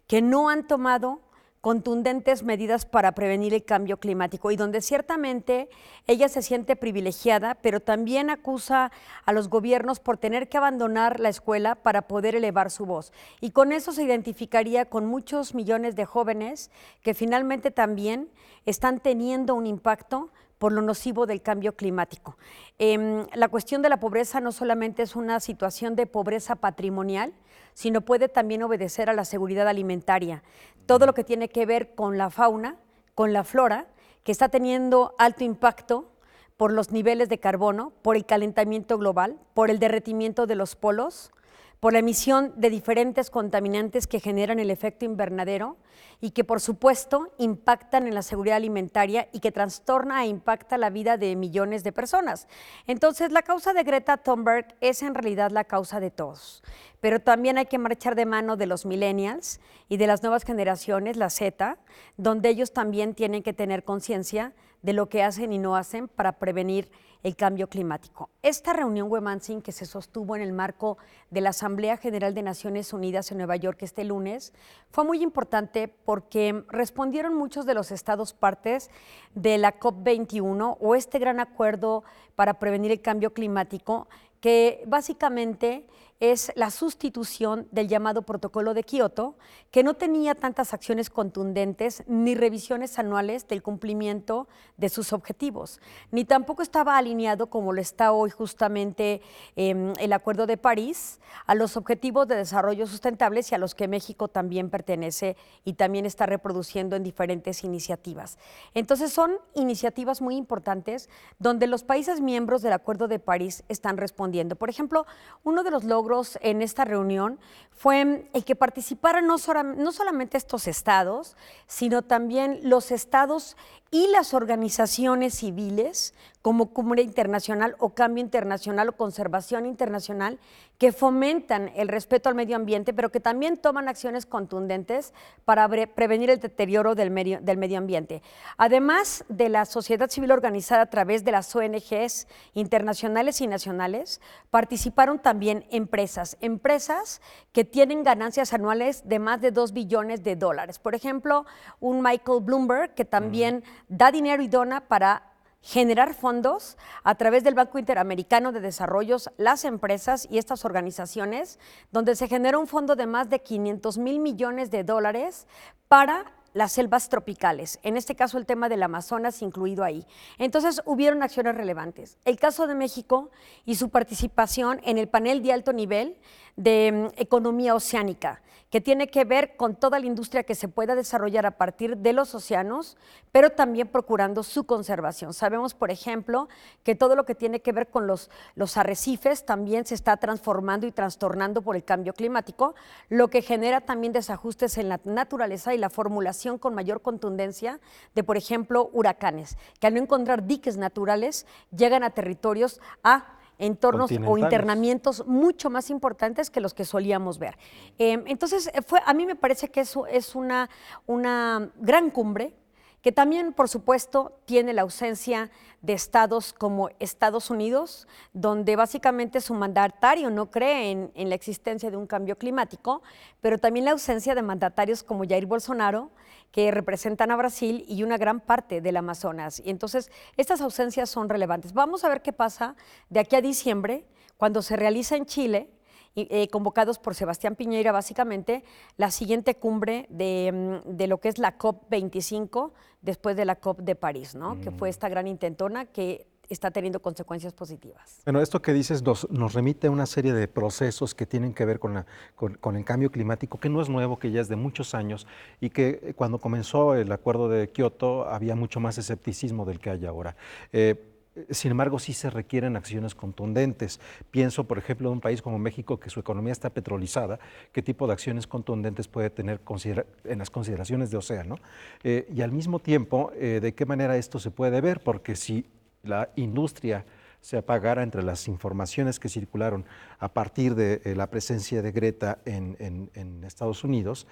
que no han tomado contundentes medidas para prevenir el cambio climático y donde ciertamente ella se siente privilegiada, pero también acusa a los gobiernos por tener que abandonar la escuela para poder elevar su voz. Y con eso se identificaría con muchos millones de jóvenes que finalmente también están teniendo un impacto por lo nocivo del cambio climático. La cuestión de la pobreza no solamente es una situación de pobreza patrimonial, sino puede también obedecer a la seguridad alimentaria. Todo lo que tiene que ver con la fauna, con la flora, que está teniendo alto impacto por los niveles de carbono, por el calentamiento global, por el derretimiento de los polos, por la emisión de diferentes contaminantes que generan el efecto invernadero y que por supuesto impactan en la seguridad alimentaria y que trastorna e impacta la vida de millones de personas. Entonces la causa de Greta Thunberg es en realidad la causa de todos, pero también hay que marchar de mano de los millennials y de las nuevas generaciones, la Z, donde ellos también tienen que tener conciencia de lo que hacen y no hacen para prevenir el cambio climático. Esta reunión Huemanzin, que se sostuvo en el marco de la Asamblea General de Naciones Unidas en Nueva York este lunes, fue muy importante porque respondieron muchos de los estados partes de la COP21 o este gran acuerdo para prevenir el cambio climático, que básicamente es la sustitución del llamado Protocolo de Kioto, que no tenía tantas acciones contundentes ni revisiones anuales del cumplimiento de sus objetivos, ni tampoco estaba alineado, como lo está hoy justamente el Acuerdo de París, a los objetivos de desarrollo sustentables y a los que México también pertenece y también está reproduciendo en diferentes iniciativas. Entonces son iniciativas muy importantes donde los países miembros del Acuerdo de París están respondiendo. Por ejemplo, uno de los logros logros en esta reunión fue el que participaran no solamente estos estados, sino también los estados y las organizaciones civiles como Cumbre Internacional o Cambio Internacional o Conservación Internacional, que fomentan el respeto al medio ambiente, pero que también toman acciones contundentes para prevenir el deterioro del medio ambiente. Además de la sociedad civil organizada a través de las ONGs internacionales y nacionales, participaron también empresas que tienen ganancias anuales de más de 2 billones de dólares. Por ejemplo, un Michael Bloomberg, que también da dinero y dona para generar fondos a través del Banco Interamericano de Desarrollo, las empresas y estas organizaciones, donde se genera un fondo de más de 500,000 millones de dólares para las selvas tropicales, en este caso el tema del Amazonas incluido ahí. Entonces hubieron acciones relevantes. El caso de México y su participación en el panel de alto nivel de economía oceánica, que tiene que ver con toda la industria que se pueda desarrollar a partir de los océanos, pero también procurando su conservación. Sabemos, por ejemplo, que todo lo que tiene que ver con los arrecifes también se está transformando y trastornando por el cambio climático, lo que genera también desajustes en la naturaleza y la formulación con mayor contundencia de, por ejemplo, huracanes, que al no encontrar diques naturales llegan a territorios entornos o internamientos mucho más importantes que los que solíamos ver. Entonces, a mí me parece que eso es una gran cumbre, que también, por supuesto, tiene la ausencia de estados como Estados Unidos, donde básicamente su mandatario no cree en la existencia de un cambio climático, pero también la ausencia de mandatarios como Jair Bolsonaro, que representan a Brasil y una gran parte del Amazonas. Y entonces, estas ausencias son relevantes. Vamos a ver qué pasa de aquí a diciembre, cuando se realiza en Chile, convocados por Sebastián Piñera, básicamente, la siguiente cumbre de lo que es la COP25, después de la COP de París, ¿no? Que fue esta gran intentona que está teniendo consecuencias positivas. Bueno, esto que dices nos remite a una serie de procesos que tienen que ver con el cambio climático, que no es nuevo, que ya es de muchos años, y que cuando comenzó el Acuerdo de Kioto había mucho más escepticismo del que hay ahora. Sin embargo, sí se requieren acciones contundentes. Pienso, por ejemplo, en un país como México, que su economía está petrolizada, ¿qué tipo de acciones contundentes puede tener en las consideraciones de océano? Y al mismo tiempo, ¿de qué manera esto se puede ver? Porque si la industria se apagara entre las informaciones que circularon a partir de la presencia de Greta en Estados Unidos,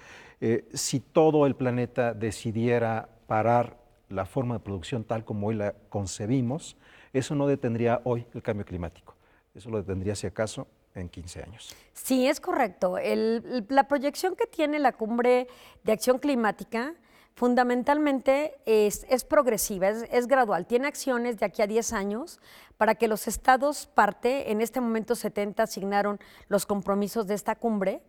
si todo el planeta decidiera parar la forma de producción tal como hoy la concebimos, eso no detendría hoy el cambio climático. Eso lo detendría, si acaso, en 15 años. Sí, es correcto. La proyección que tiene la Cumbre de Acción Climática fundamentalmente es progresiva, es gradual. Tiene acciones de aquí a 10 años para que los estados parte, en este momento 70 asignaron los compromisos de esta cumbre,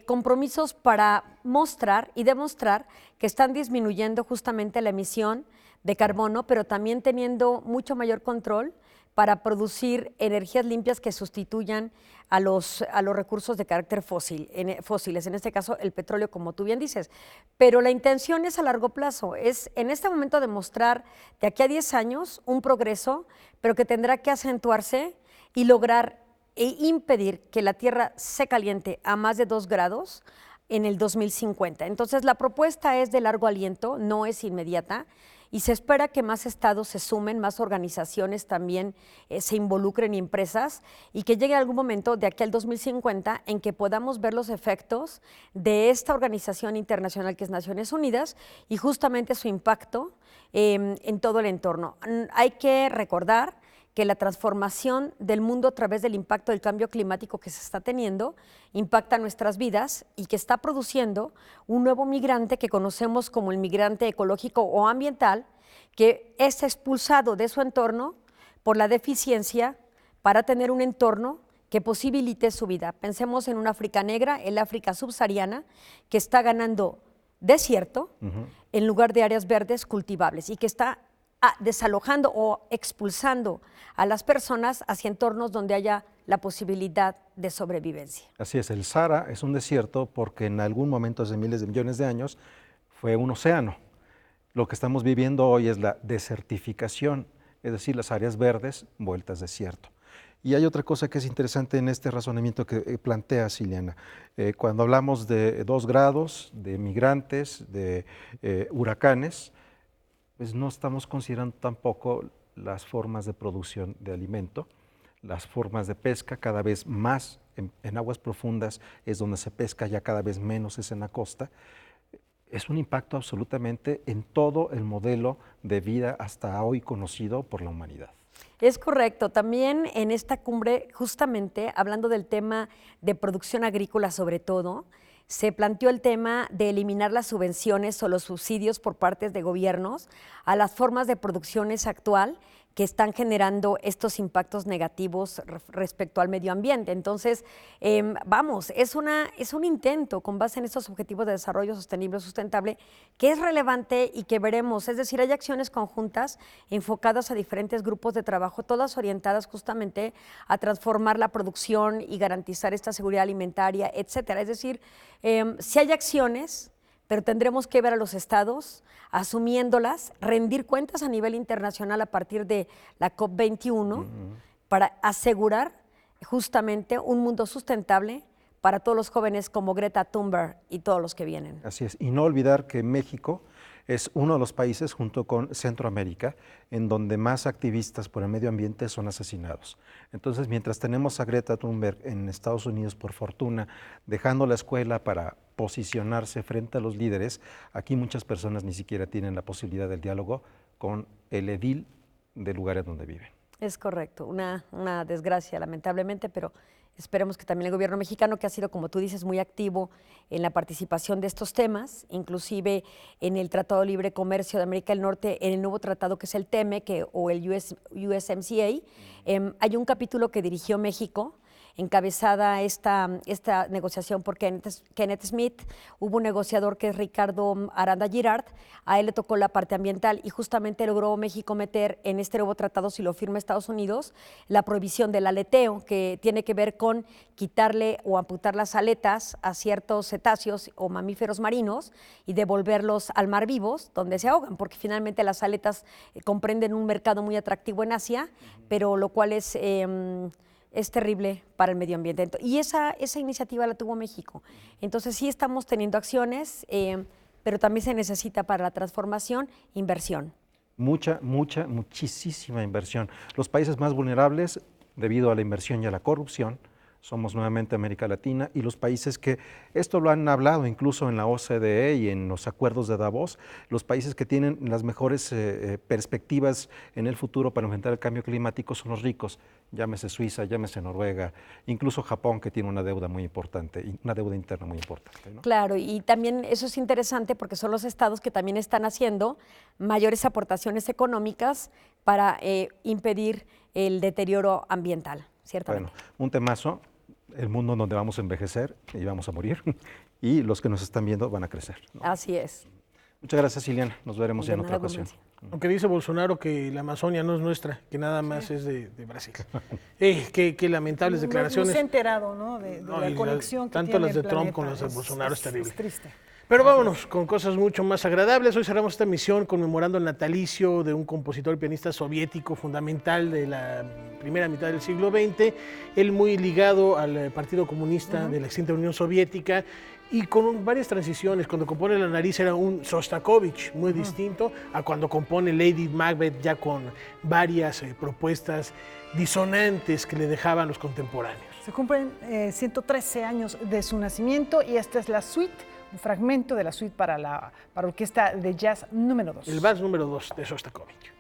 compromisos para mostrar y demostrar que están disminuyendo justamente la emisión de carbono, pero también teniendo mucho mayor control para producir energías limpias que sustituyan a los recursos de carácter fósiles, en este caso el petróleo, como tú bien dices. Pero la intención es a largo plazo, es en este momento demostrar de aquí a 10 años un progreso, pero que tendrá que acentuarse y lograr impedir que la Tierra se caliente a más de 2 grados en el 2050. Entonces la propuesta es de largo aliento, no es inmediata, y se espera que más estados se sumen, más organizaciones también se involucren y empresas, y que llegue algún momento de aquí al 2050 en que podamos ver los efectos de esta organización internacional que es Naciones Unidas y justamente su impacto en todo el entorno. Hay que recordar que la transformación del mundo a través del impacto del cambio climático que se está teniendo impacta nuestras vidas y que está produciendo un nuevo migrante que conocemos como el migrante ecológico o ambiental, que es expulsado de su entorno por la deficiencia para tener un entorno que posibilite su vida. Pensemos en una África negra, el África subsahariana, que está ganando desierto en lugar de áreas verdes cultivables y que está desalojando o expulsando a las personas hacia entornos donde haya la posibilidad de sobrevivencia. Así es, el Sahara es un desierto porque en algún momento hace miles de millones de años fue un océano. Lo que estamos viviendo hoy es la desertificación, es decir, las áreas verdes vueltas desierto. Y hay otra cosa que es interesante en este razonamiento que planteas, Ileana. Cuando hablamos de 2 grados, de migrantes, de huracanes, pues no estamos considerando tampoco las formas de producción de alimento, las formas de pesca, cada vez más en aguas profundas es donde se pesca, ya cada vez menos es en la costa. Es un impacto absolutamente en todo el modelo de vida hasta hoy conocido por la humanidad. Es correcto. También en esta cumbre, justamente hablando del tema de producción agrícola sobre todo, se planteó el tema de eliminar las subvenciones o los subsidios por parte de gobiernos a las formas de producciones actual que están generando estos impactos negativos respecto al medio ambiente. Entonces, es un intento con base en estos objetivos de desarrollo sostenible o sustentable que es relevante y que veremos. Es decir, hay acciones conjuntas enfocadas a diferentes grupos de trabajo, todas orientadas justamente a transformar la producción y garantizar esta seguridad alimentaria, etcétera. Es decir, sí hay acciones, pero tendremos que ver a los estados asumiéndolas, rendir cuentas a nivel internacional a partir de la COP21 para asegurar justamente un mundo sustentable para todos los jóvenes como Greta Thunberg y todos los que vienen. Así es, y no olvidar que México es uno de los países junto con Centroamérica en donde más activistas por el medio ambiente son asesinados. Entonces, mientras tenemos a Greta Thunberg en Estados Unidos, por fortuna, dejando la escuela para posicionarse frente a los líderes, aquí muchas personas ni siquiera tienen la posibilidad del diálogo con el edil del lugar en donde viven. Es correcto, una desgracia lamentablemente, pero esperemos que también el gobierno mexicano, que ha sido, como tú dices, muy activo en la participación de estos temas, inclusive en el Tratado de Libre Comercio de América del Norte, en el nuevo tratado que es el TEMEC o el USMCA, hay un capítulo que dirigió México, encabezada esta negociación por Kenneth Smith. Hubo un negociador que es Ricardo Aranda Girard, a él le tocó la parte ambiental y justamente logró México meter en este nuevo tratado, si lo firma Estados Unidos, la prohibición del aleteo, que tiene que ver con quitarle o amputar las aletas a ciertos cetáceos o mamíferos marinos y devolverlos al mar vivos, donde se ahogan, porque finalmente las aletas comprenden un mercado muy atractivo en Asia, pero lo cual es terrible para el medio ambiente. Y esa iniciativa la tuvo México. Entonces sí estamos teniendo acciones, pero también se necesita para la transformación inversión. Muchísima inversión. Los países más vulnerables, debido a la inversión y a la corrupción, somos nuevamente América Latina, y los países que, esto lo han hablado incluso en la OCDE y en los acuerdos de Davos, los países que tienen las mejores perspectivas en el futuro para enfrentar el cambio climático son los ricos, llámese Suiza, llámese Noruega, incluso Japón, que tiene una deuda muy importante, una deuda interna muy importante, ¿no? Claro, y también eso es interesante porque son los estados que también están haciendo mayores aportaciones económicas para impedir el deterioro ambiental, ciertamente. Bueno, un temazo. El mundo en donde vamos a envejecer y vamos a morir, y los que nos están viendo van a crecer, ¿no? Así es. Muchas gracias, Ileana. Nos veremos ya en otra ocasión. Aunque dice Bolsonaro que la Amazonia no es nuestra, que nada más es de Brasil. Qué lamentables declaraciones. No se ha enterado, ¿no? De la conexión que tanto tiene las de el Trump planeta. como las de Bolsonaro es terrible. Es triste. Pero vámonos con cosas mucho más agradables. Hoy cerramos esta emisión conmemorando el natalicio de un compositor y pianista soviético fundamental de la primera mitad del siglo XX, él muy ligado al Partido Comunista de la extinta Unión Soviética y con varias transiciones. Cuando compone La nariz era un Shostakovich muy distinto a cuando compone Lady Macbeth, ya con varias propuestas disonantes que le dejaban los contemporáneos. Se cumplen 113 años de su nacimiento y esta es la suite, un fragmento de la suite para orquesta de jazz número 2. El vals número 2 de Shostakovich.